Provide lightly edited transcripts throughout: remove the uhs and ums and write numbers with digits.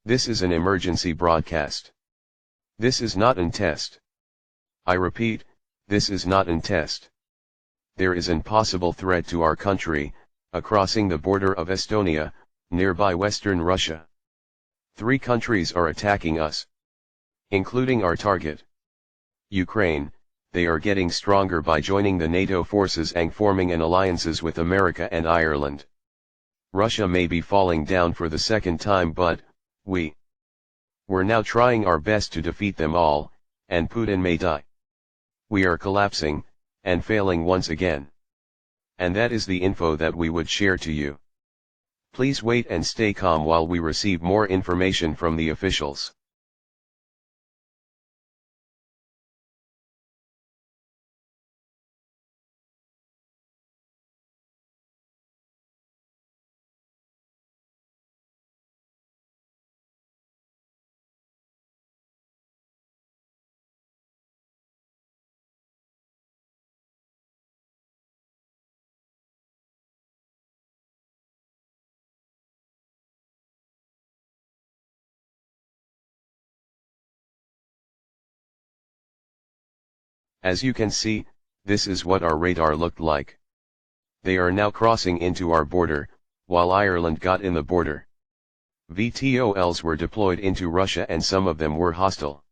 This is an emergency broadcast. This is not an test. I repeat, this is not an test. There is an possible threat to our country, crossing the border of Estonia, nearby western Russia. 3 countries are attacking us, including our target, Ukraine. They are getting stronger by joining the NATO forces and forming an alliances with America and Ireland. Russia may be falling down for the second time, but we're now trying our best to defeat them all, and Putin may die. We are collapsing, and failing once again. And that is the info that we would share to you. Please wait and stay calm while we receive more information from the officials. As you can see, this is what our radar looked like. They are now crossing into our border, while Ireland got in the border. VTOLs were deployed into Russia and some of them were hostile.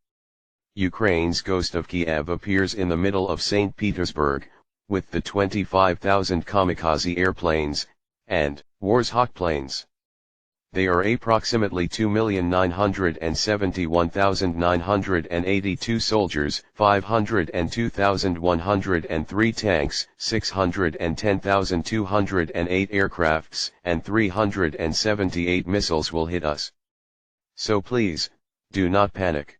Ukraine's Ghost of Kiev appears in the middle of St. Petersburg, with the 25,000 kamikaze airplanes, and Warshawk planes. They are approximately 2,971,982 soldiers, 502,103 tanks, 610,208 aircrafts, and 378 missiles will hit us. So please, do not panic.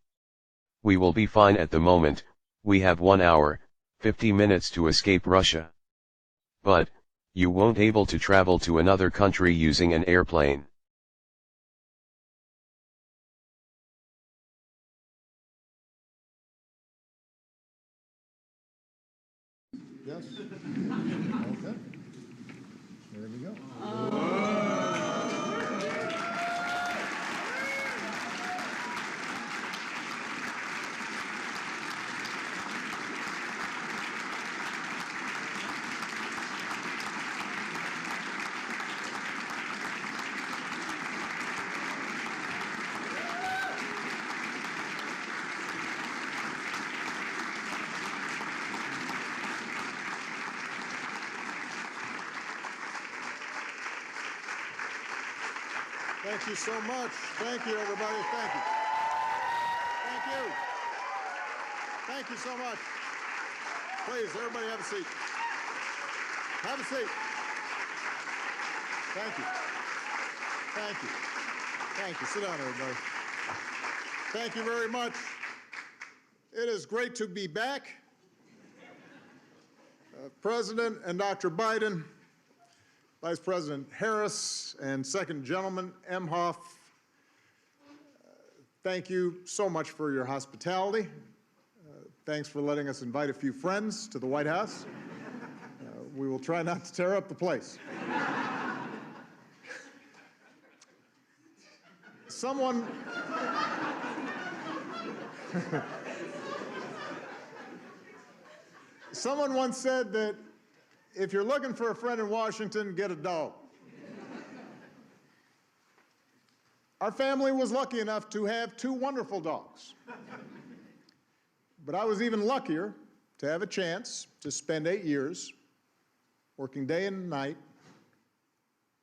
We will be fine at the moment. We have 1 hour, 50 minutes to escape Russia. But, you won't able to travel to another country using an airplane. Yes. Okay. There we go. Thank you so much. Thank you, everybody. Thank you. Thank you. Thank you so much. Please, everybody have a seat. Have a seat. Thank you. Thank you. Thank you. Sit down, everybody. Thank you very much. It is great to be back. President and Dr. Biden, Vice President Harris, and Second Gentleman Emhoff, thank you so much for your hospitality. Thanks for letting us invite a few friends to the White House. We will try not to tear up the place. Someone once said that if you're looking for a friend in Washington, get a dog. Our family was lucky enough to have 2 wonderful dogs. But I was even luckier to have a chance to spend 8 years working day and night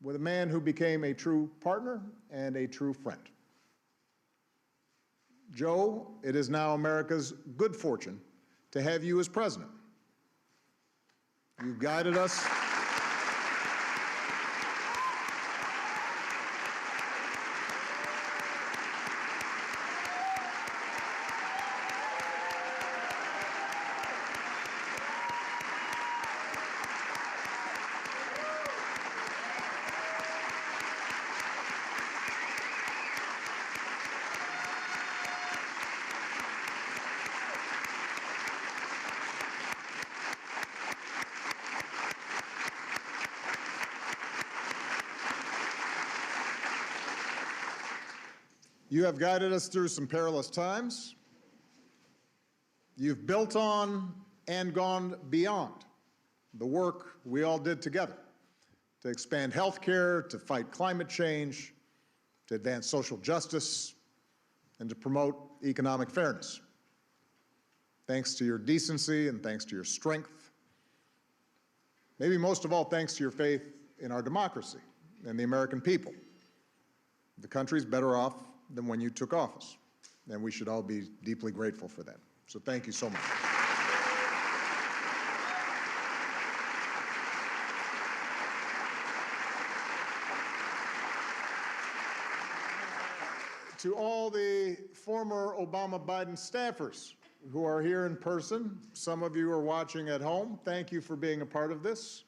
with a man who became a true partner and a true friend. Joe, it is now America's good fortune to have you as president. You've guided us. You have guided us through some perilous times. You've built on and gone beyond the work we all did together to expand health care, to fight climate change, to advance social justice, and to promote economic fairness. Thanks to your decency and thanks to your strength, maybe most of all thanks to your faith in our democracy and the American people, the country's better off than when you took office, and we should all be deeply grateful for that. So thank you so much. To all the former Obama-Biden staffers who are here in person, some of you are watching at home, thank you for being a part of this.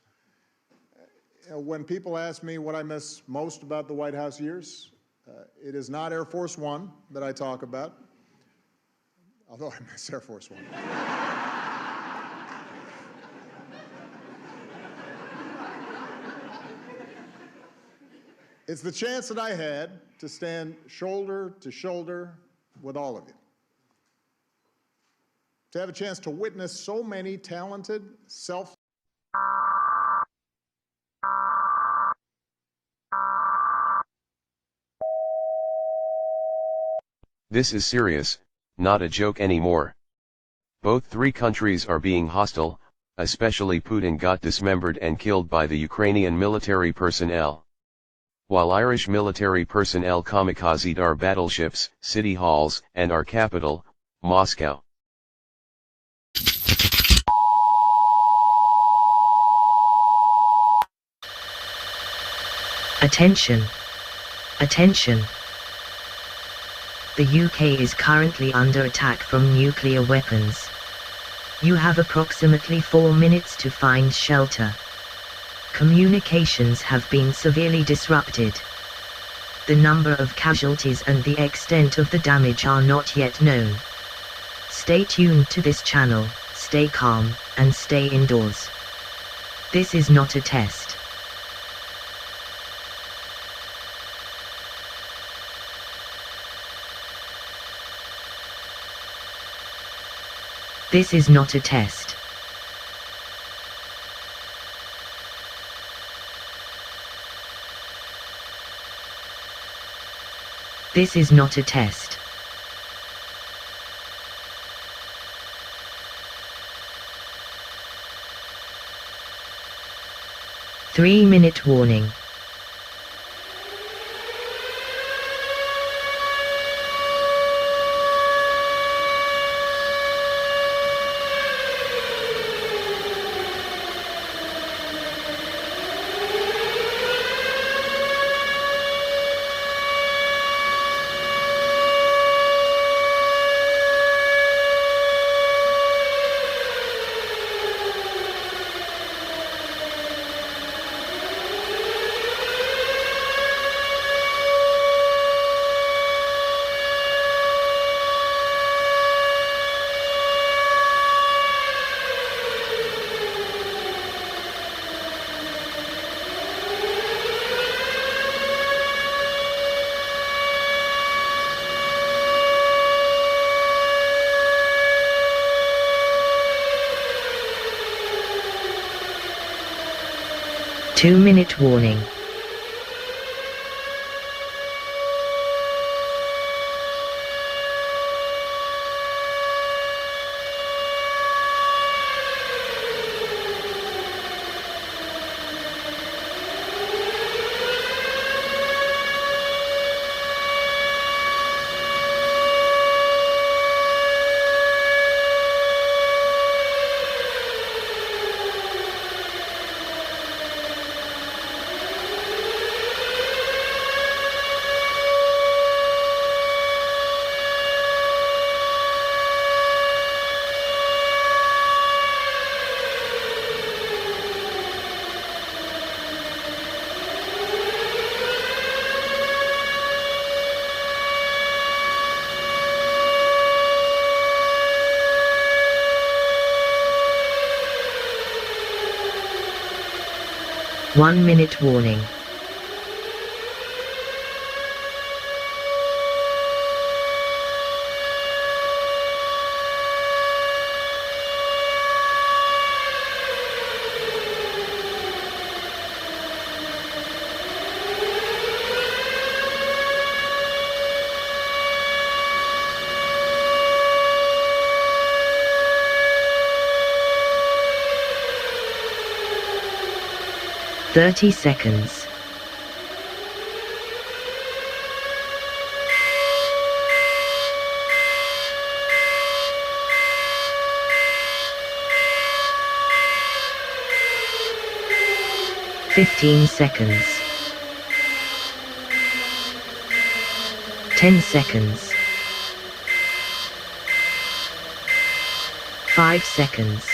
When people ask me what I miss most about the White House years, it is not Air Force One that I talk about, although I miss Air Force One. It's the chance that I had to stand shoulder to shoulder with all of you. To have a chance to witness so many talented, This is serious, not a joke anymore. Both three countries are being hostile, especially Putin got dismembered and killed by the Ukrainian military personnel. While Irish military personnel kamikazed our battleships, city halls, and our capital, Moscow. Attention! Attention! The UK is currently under attack from nuclear weapons. You have approximately 4 minutes to find shelter. Communications have been severely disrupted. The number of casualties and the extent of the damage are not yet known. Stay tuned to this channel, stay calm, and stay indoors. This is not a test. This is not a test. This is not a test. Three-minute warning. Two-minute warning. One-minute warning. 30 seconds. 15 seconds. 10 seconds. 5 seconds.